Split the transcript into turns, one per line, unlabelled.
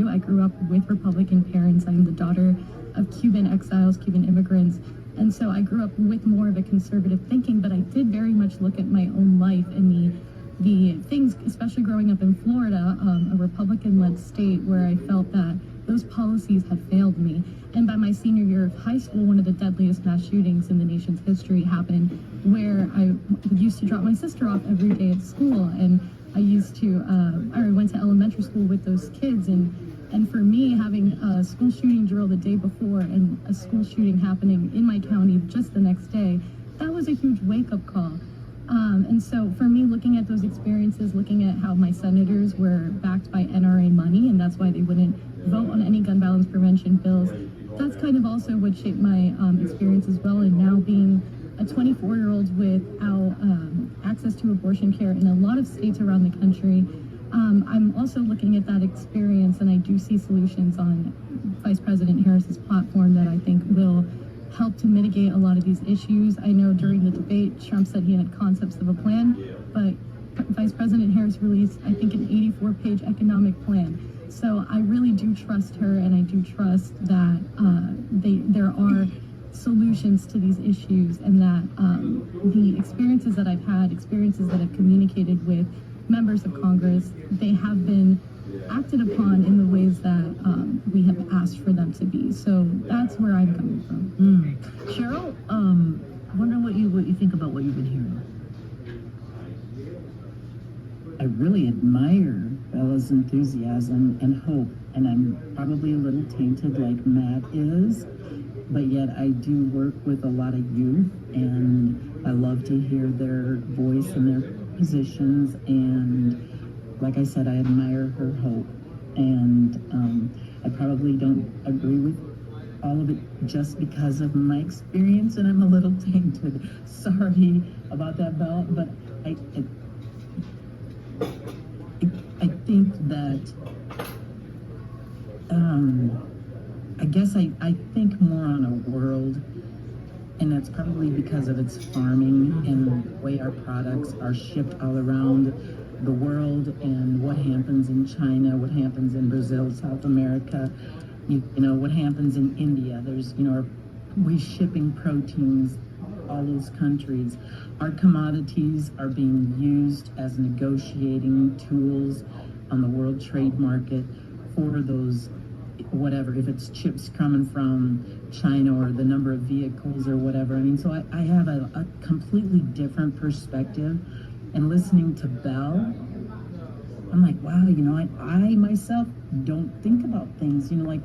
I grew up with Republican parents. I'm the daughter of Cuban exiles, Cuban immigrants. And so I grew up with more of a conservative thinking, but I did very much look at my own life and the things, especially growing up in Florida, a Republican-led state, where I felt that those policies had failed me. And by my senior year of high school, one of the deadliest mass shootings in the nation's history happened, where I used to drop my sister off every day at school, and I went to elementary school with those kids, and for me, having a school shooting drill the day before and a school shooting happening in my county just the next day, that was a huge wake-up call. And so for me, looking at those experiences, looking at how my senators were backed by NRA money, and that's why they wouldn't vote on any gun violence prevention bills, that's kind of also what shaped my experience as well. And now being a 24-year-old without access to abortion care in a lot of states around the country, I'm also looking at that experience, and I do see solutions on Vice President Harris's platform that I think will help to mitigate a lot of these issues. I know during the debate, Trump said he had concepts of a plan, but Vice President Harris released, I think, an 84-page economic plan. So I really do trust her, and I do trust that there are solutions to these issues, and that the experiences that I've had, experiences that I've communicated with members of Congress, they have been acted upon in the ways that we have asked for them to be. So that's where I'm coming from.
Cheryl, I wonder what you think about what you've been hearing.
I really admire Bella's enthusiasm and hope, and I'm probably a little tainted like Matt is, but yet I do work with a lot of youth, and I love to hear their voice and their positions, and like I said, I admire her hope, and I probably don't agree with all of it just because of my experience, and I'm a little tainted. Sorry about that, Bella, but I think that I guess I think more on a world, and that's probably because of its farming and the way our products are shipped all around the world, and what happens in China, what happens in Brazil, South America, you know, what happens in India. There's, we shipping proteins, all those countries. Our commodities are being used as negotiating tools on the world trade market for those, whatever, if it's chips coming from China or the number of vehicles or whatever. I mean, so I have a completely different perspective. And listening to Belle, I'm like, wow, I myself don't think about things, like